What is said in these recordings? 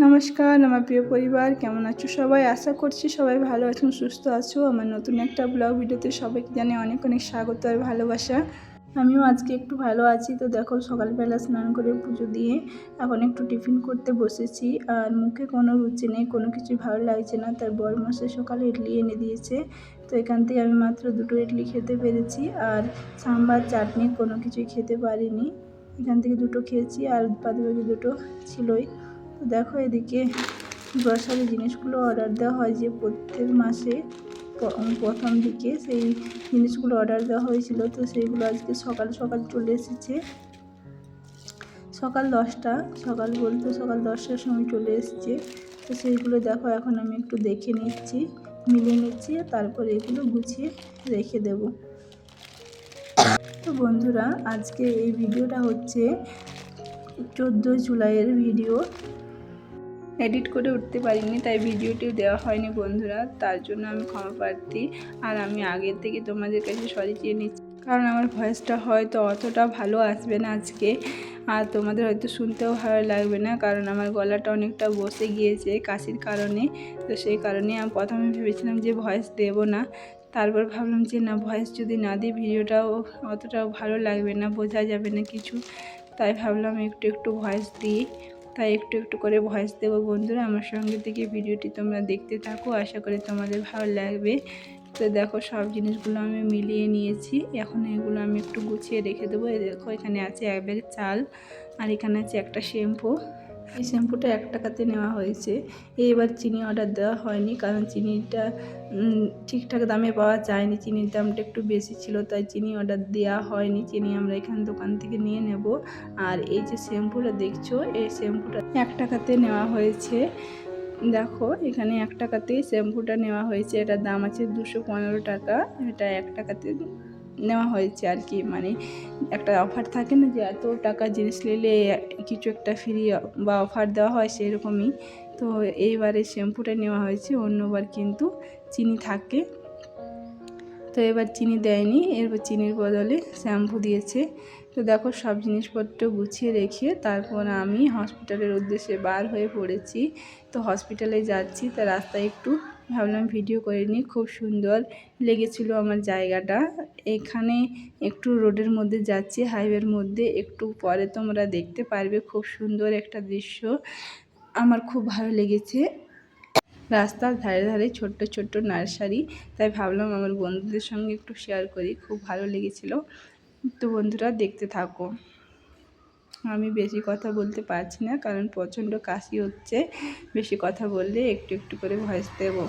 নমস্কার আমার প্রিয় পরিবার, কেমন আছো সবাই? আশা করছি সবাই ভালো আছো, সুস্থ আছো। আমার নতুন একটা ব্লগ ভিডিওতে সবাইকে জানাই অনেক অনেক স্বাগত আর ভালোবাসা। আমিও আজকে একটু ভালো আছি। তো দেখো, সকালবেলা স্নান করে পুজো দিয়ে এখন একটু টিফিন করতে বসেছি। আর মুখে কোনো রুচি নেই, কোনো কিছু ভালো লাগছে না। তার বরমশাই সকালে ইডলি এনে দিয়েছে, তো এখান থেকে আমি মাত্র 2টো ইডলি খেতে পেরেছি। আর সাম্বার চাটনি কোনো কিছুই খেতে পারিনি, এখান থেকে 2টো খেয়েছি আর বাদবাকি 2টো ছিলই। তো দেখো, এদিকে গ্রসারি জিনিসগুলো অর্ডার দেওয়া হয় যে প্রত্যেক মাসে প্রথম দিকে সেই জিনিসগুলো অর্ডার দেওয়া হয়েছিল, তো সেইগুলো আজকে সকাল সকাল চলে এসেছে। সকাল 10টা, সকাল বলতে সকাল 10টার সময় চলে এসেছে। তো সেইগুলো দেখো এখন আমি একটু দেখে নিচ্ছি, মিলিয়ে নিচ্ছি, তারপরে এগুলো গুছিয়ে রেখে দেব। তো বন্ধুরা, আজকে এই ভিডিওটা হচ্ছে 14 জুলাইয়ের ভিডিও। এডিট করে উঠতে পারিনি, তাই ভিডিওটিও দেওয়া হয়নি বন্ধুরা, তার জন্য আমি ক্ষমা প্রার্থী। আর আমি আগের থেকে তোমাদের কাছে সরি চেয়ে নিচ্ছি, কারণ আমার ভয়েসটা হয়তো অতটা ভালো আসবে না আজকে, আর তোমাদের হয়তো শুনতেও ভালো লাগবে না, কারণ আমার গলাটা অনেকটা বসে গিয়েছে কাশির কারণে। তো সেই কারণে আমি প্রথমে ভেবেছিলাম যে ভয়েস দেব না, তারপর ভাবলাম যে না, ভয়েস যদি না দিই ভিডিওটাও অতটাও ভালো লাগবে না, বোঝা যাবে না কিছু। তাই ভাবলাম একটু একটু ভয়েস দিই, তাই একটু একটু করে ভয়েস দেবো বন্ধুরা। আমার সঙ্গে থেকে ভিডিওটি তোমরা দেখতে থাকো, আশা করি তোমাদের ভালো লাগবে। তো দেখো, সব জিনিসগুলো আমি মিলিয়ে নিয়েছি, এখন এগুলো আমি একটু গুছিয়ে রেখে দেবো। দেখো, এখানে আছে 1 ব্যাগ চাল, আর এখানে আছে একটা শ্যাম্পু। এই শ্যাম্পুটা 1 টাকাতে নেওয়া হয়েছে। এবার চিনি অর্ডার দেওয়া হয়নি, কারণ চিনিটা ঠিকঠাক দামে পাওয়া যায়নি, চিনির দামটা একটু বেশি ছিল, তাই চিনি অর্ডার দেওয়া হয়নি। চিনি আমরা এখান দোকান থেকে নিয়ে নেব। আর এই যে শ্যাম্পুটা দেখছো, এই শ্যাম্পুটা 1 টাকাতে নেওয়া হয়েছে। দেখো, এখানে 1 টাকাতেই শ্যাম্পুটা নেওয়া হয়েছে। এটার দাম আছে 215 টাকা। এটা 1 টাকাতে নেওয়া হয়েছে আর কি, মানে একটা অফার থাকে না যে এত টাকা জিনিস নিলে কিছু একটা ফ্রি বা অফার দেওয়া হয়, সেরকমই। তো এইবারে শ্যাম্পুটা নেওয়া হয়েছে, অন্যবার কিন্তু চিনি থাকে। তো এবার চিনি দেয়নি, এরপর চিনির বদলে শ্যাম্পু দিয়েছে। তো দেখো, সব জিনিসপত্র গুছিয়ে রেখে তারপর আমি হসপিটালের উদ্দেশ্যে বার হয়ে পড়েছি। তো হসপিটালে যাচ্ছি, তা রাস্তায় একটু ভাবলাম ভিডিও করে নিই। খুব সুন্দর লেগেছিল আমার জায়গাটা। এখানে একটু রোডের মধ্যে যাচ্ছি, হাইওয়ের মধ্যে, একটু পরে তোমরা দেখতে পারবে। খুব সুন্দর একটা দৃশ্য, আমার খুব ভালো লেগেছে। রাস্তার ধারে ধারে ছোট্ট ছোট্ট নার্সারি, তাই ভাবলাম আমার বন্ধুদের সঙ্গে একটু শেয়ার করি, খুব ভালো লেগেছিল। তো বন্ধুরা, দেখতে থাকো। আমি বেশি কথা বলতে পারছি না, কারণ প্রচণ্ড কাশি হচ্ছে, বেশি কথা বললে একটু একটু করে ভয়েস দেবো।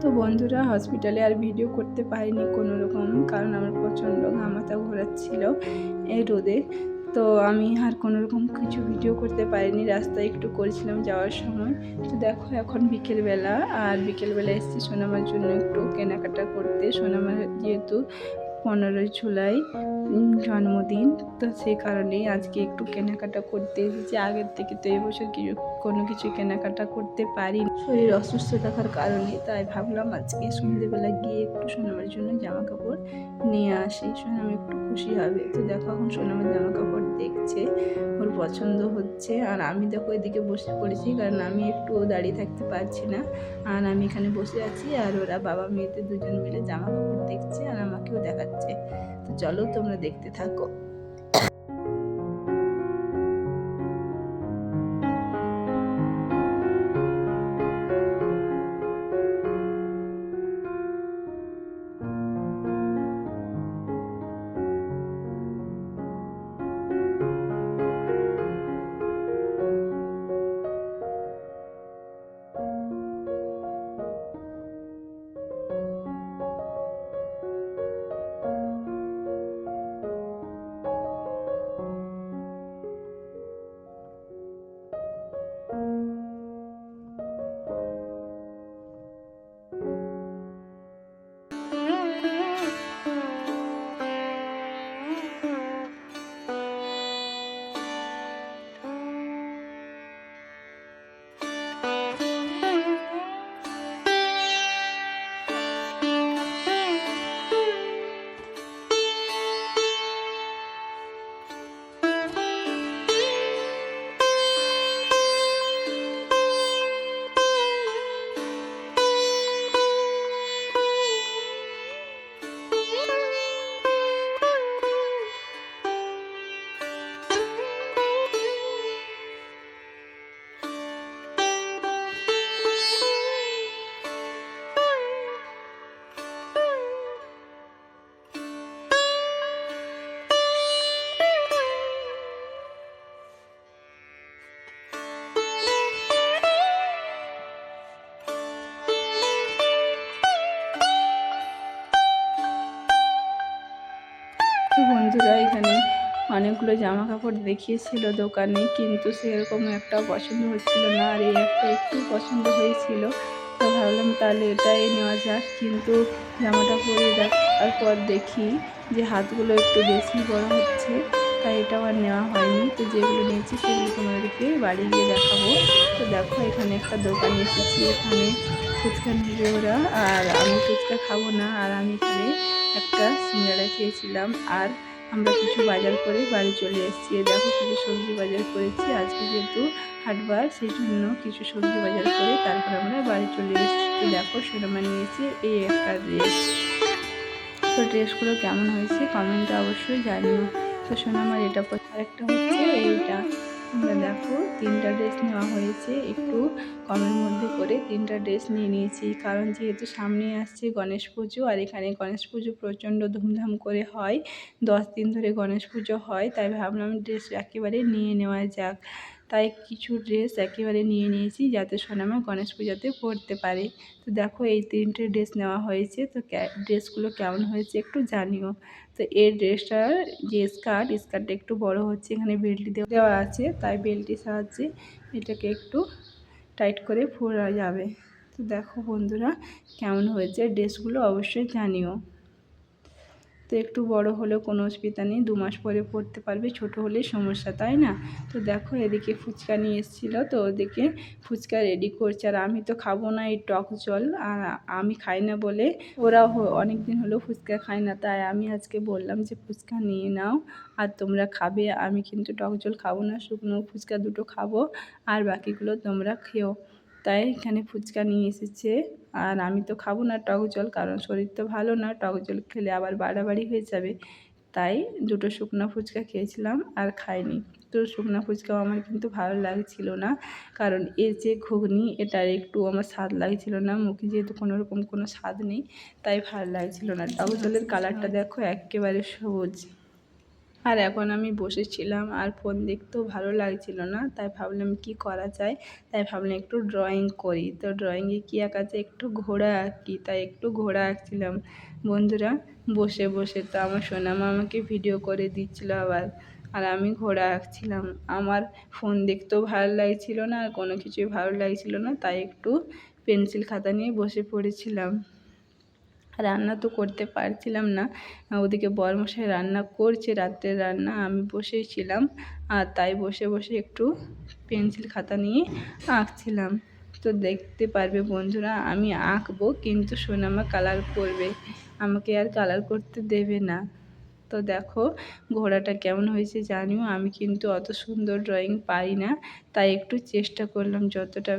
তো বন্ধুরা, হসপিটালে আর ভিডিও করতে পারিনি কোনো রকম, কারণ আমার প্রচণ্ড ঘামাতা ঘোরাচ্ছিল এই রোদে। তো আমি আর কোনো রকম কিছু ভিডিও করতে পারিনি, রাস্তায় একটু করেছিলাম যাওয়ার সময়। তো দেখো, এখন বিকেলবেলা, আর বিকেলবেলা এসেছি সোনামার জন্য একটু কেনাকাটা করতে। সোনামার যেহেতু 15ই জুলাই জন্মদিন, তো সেই কারণেই আজকে একটু কেনাকাটা করতে এসেছি। আগের থেকে তো এবছর কোনো কিছু কেনাকাটা করতে পারি, শরীর অসুস্থ থাকার কারণে। তাই ভাবলাম আজকে সন্ধ্যেবেলা গিয়ে একটু সোনামের জন্য জামা কাপড় নিয়ে আসি, সোনাম একটু খুশি হবে। তো দেখো, এখন সোনামের জামা কাপড় দেখছে, ওর পছন্দ হচ্ছে। আর আমি দেখো এদিকে বসে পড়েছি, কারণ আমি একটু দাঁড়িয়ে থাকতে পারছি না। আর আমি এখানে বসে আছি, আর ওরা বাবা মেয়েতে দুজন মিলে জামা কাপড় দেখছে আর আমাকেও দেখাচ্ছে। তো চলো, তোমরা দেখতে থাকো। অনেকগুলো জামা কাপড় দেখিয়েছিল দোকানে, কিন্তু সেরকম একটাও পছন্দ হচ্ছিল না, আর এই একটা একটু পছন্দ হয়েছিল। তো ভাবলাম তাহলে এটাই নেওয়া যাক, কিন্তু জামাটা পরে দেখার পর দেখি যে হাতগুলো একটু বেশি বড় হচ্ছে, তাই এটাও আর নেওয়া হয়নি। তো যেগুলো নিয়েছি সেগুলো তোমাদেরকে বাড়ি গিয়ে দেখাবো। তো দেখো এখানে একটা দোকানে এসেছি, এখানে ফুচকা নেবে ওরা, আর আমি ফুচকা খাবো না, আর আমি এখানে একটা সিঙ্গাড়া খেয়েছিলাম, আর আমরা কিছু বাজার করে বাড়ি চলে এসেছি। দেখো কিছু সবজি বাজার করেছি, আজকে যেহেতু হাটবার সেই জন্য কিছু সবজি বাজার করে তারপর আমরা বাড়ি চলে এসেছি। তো দেখো সোনামা নিয়েছে এই একটা ড্রেস। তো ড্রেসগুলো কেমন হয়েছে কমেন্টে অবশ্যই জানিও। তো সোনামার এটা আরেকটা হচ্ছে এইটা। তোমরা দেখো 3টা ড্রেস নেওয়া হয়েছে, একটু কমের মধ্যে করে 3টা ড্রেস নিয়ে নিয়েছি, কারণ যেহেতু সামনে আসছে গণেশ পুজো, আর এখানে গণেশ পুজো প্রচণ্ড ধুমধাম করে হয়, 10 দিন ধরে গণেশ পুজো হয়, তাই ভাবলাম ড্রেস একেবারে নিয়ে নেওয়া যাক। তাই কিছু ড্রেস একেবারে নিয়ে নিয়েছি যাতে সোনামা গণেশ পুজোতে পরতে পারে। তো দেখো এই 3টে ড্রেস নেওয়া হয়েছে। তো ড্রেসগুলো কেমন হয়েছে একটু জানিও। তো এই ড্রেসটার যে স্কার্টটা একটু বড় হচ্ছে, এখানে বেল্ট দেওয়া আছে, তাই বেল্টের সাহায্যে এটাকে একটু টাইট করে পরা যাবে। তো দেখো বন্ধুরা কেমন হয়েছে ড্রেসগুলো অবশ্যই জানিও। তো একটু বড় হলেও কোনো অসুবিধা নেই, 2 মাস পরে পরতে পারবে, ছোট হলেই সমস্যা, তাই না? তো দেখো এদিকে ফুচকা নিয়ে এসেছিলো, তো ওদিকে ফুচকা রেডি করছে, আর আমি তো খাবো না এই টক জল, আর আমি খাই না বলে ওরা অনেক দিন হলো ফুচকা খায় না, তাই আমি আজকে বললাম যে ফুচকা নিয়ে নাও আর তোমরা খাবে, আমি কিন্তু টক জল খাবো না, শুকনো ফুচকা 2টো খাবো, আর বাকিগুলো তোমরা খেও। তাই এখানে ফুচকা নিয়ে এসেছে, আর আমি তো খাবো না টক জল, কারণ শরীর তো ভালো না, টক জল খেলে আবার বাড়াবাড়ি হয়ে যাবে। তাই 2টো শুকনো ফুচকা খেয়েছিলাম আর খাইনি। তো শুকনো ফুচকাও আমার কিন্তু ভালো লাগছিল না, কারণ এর যে ঘুগনি এটার একটু আমার স্বাদ লাগছিল না, মুখে যেহেতু কোনোরকম কোনো স্বাদ নেই, তাই ভালো লাগছিল না। টক জলের কালারটা দেখো একেবারে সবুজ। আর এখন আমি বসেছিলাম আর ফোন দেখতেও ভালো লাগছিল না, তাই ভাবলাম কি করা যায়, তাই ভাবলাম একটু ড্রয়িং করি। তো ড্রয়িংয়ে কী আঁকা যায়, একটু ঘোড়া আঁকি, তাই একটু ঘোড়া আঁকছিলাম বন্ধুরা বসে বসে। তো আমার সোনামা আমাকে ভিডিও করে দিচ্ছিল আবার, আর আমি ঘোড়া আঁকছিলাম। আমার ফোন দেখতেও ভালো লাগছিল না, আর কোনো কিছুই ভালো লাগছিল না, তাই একটু পেন্সিল খাতা নিয়ে বসে পড়েছিলাম। রান্না তো করতে পারছিলাম না, ওদিকে বরমশাই রান্না করছে রাত্রের রান্না, আমি বসেই ছিলাম, আর তাই বসে বসে একটু পেন্সিল খাতা নিয়ে আঁকছিলাম। তো দেখতে পারবে বন্ধুরা আমি আঁকবো, কিন্তু সোনামা কালার করবে, আমাকে আর কালার করতে দেবে না। তো দেখো ঘোড়াটা কেমন হয়েছে জানিও, আমি কিন্তু অত সুন্দর ড্রয়িং পারি না, তাই একটু চেষ্টা করলাম যতটা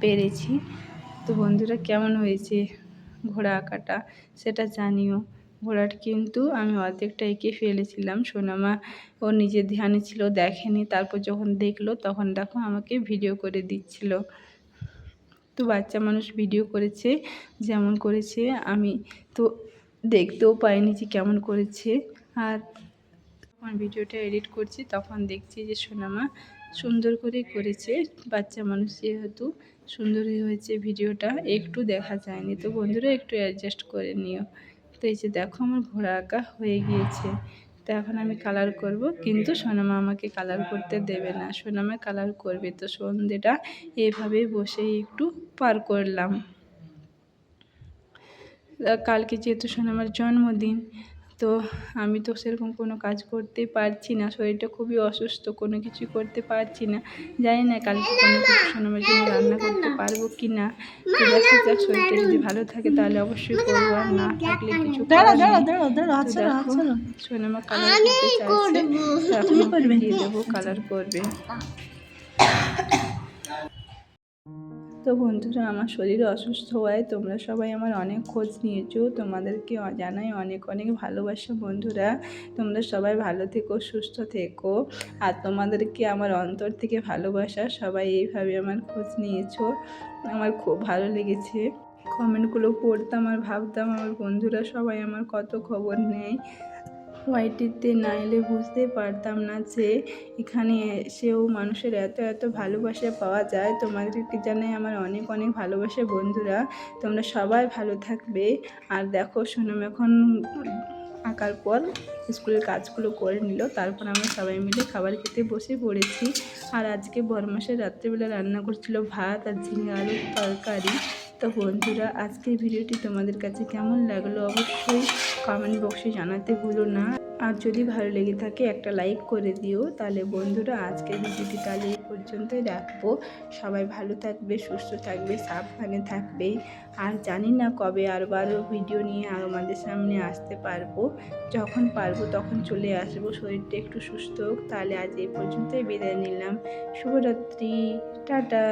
পেরেছি। তো বন্ধুরা কেমন হয়েছে ঘোড়া আঁকাটা সেটা জানিও। ঘোড়াটা কিন্তু আমি অর্ধেকটা এঁকে ফেলেছিলাম, সোনামা ও নিজের ধ্যানে ছিল দেখেনি, তারপর যখন দেখলো তখন দেখো আমাকে ভিডিও করে দিচ্ছিল। তো বাচ্চা মানুষ ভিডিও করেছে যেমন করেছে, আমি তো দেখতেও পাইনি যে কেমন করেছে, আর যখন ভিডিওটা এডিট করছি তখন দেখছি যে সোনামা সুন্দর করে করেছে, বাচ্চা মানুষ যেহেতু সুন্দরই হয়েছে, ভিডিওটা একটু দেখা যায়নি। তো বন্ধুরা একটু অ্যাডজাস্ট করে নিও। তো এই যে দেখো আমার ঘোড়া আঁকা হয়ে গিয়েছে। তো এখন আমি কালার করব, কিন্তু সোনামা আমাকে কালার করতে দেবে না, সোনামা কালার করবে। তো সন্ধ্যেটা এইভাবেই বসেই একটু পার করলাম। কালকে যেহেতু সোনামার জন্মদিন, তো আমি তো সেরকম কোনো কাজ করতেই পারছি না, শরীরটা খুবই অসুস্থ, কোনো কিছুই করতে পারছি না, জানি না কালকে কোনো কিছু সোনামার জন্য রান্না করতে পারবো কি না। তো দেখা যাক, শরীরটা যদি ভালো থাকে তাহলে অবশ্যই করবো, আর না থাকলে কিছু করার নেই। তো দেখো সোনামা কালার করতে চাইছে, তো এখন দিয়ে দেবো, কালার করবে। তো বন্ধুরা আমার শরীর অসুস্থ হওয়ায় তোমরা সবাই আমার অনেক খোঁজ নিয়েছো, তোমাদেরকে জানাই অনেক অনেক ভালোবাসা বন্ধুরা। তোমরা সবাই ভালো থেকো, সুস্থ থেকো, আর তোমাদেরকে আমার অন্তর থেকে ভালোবাসা, সবাই এইভাবে আমার খোঁজ নিয়েছো, আমার খুব ভালো লেগেছে। কমেন্টগুলো পড়তাম আর ভাবতাম আমার বন্ধুরা সবাই আমার কত খবর নেয়, ওয়াইটিতে না এলে বুঝতে পারতাম না যে এখানে এসেও মানুষের এত এত ভালোবাসা পাওয়া যায়। তোমাদেরকে জানাই আমার অনেক অনেক ভালোবাসা বন্ধুরা, তোমরা সবাই ভালো থাকবে। আর দেখো সোনাম এখন আঁকার পর স্কুলের কাজগুলো করে নিল, তারপর আমরা সবাই মিলে খাবার খেতে বসে পড়েছি। আর আজকে বরমাসের রাত্রেবেলা রান্না করছিল ভাত আর ঝিঙে আলুর তরকারি। তো বন্ধুরা, আজকের ভিডিওটি তোমাদের কাছে কেমন লাগলো অবশ্যই কমেন্ট বক্সে জানাতে ভুলো না। আর যদি ভালো লেগে থাকে একটা লাইক করে দিও। তাহলে বন্ধুরা, আজকের ভিডিওটি তাহলে এই পর্যন্তই রাখবো। সবাই ভালো থাকবে, সুস্থ থাকবে, সাবধানে থাকবে। আর জানি না কবে আরও ভিডিও নিয়ে আমাদের সামনে আসতে পারবো। যখন পারবো তখন চলে আসবো, শরীরটা একটু সুস্থ হোক। তাহলে আজ এই পর্যন্তই বিদায় নিলাম। শুভরাত্রি, টাটা।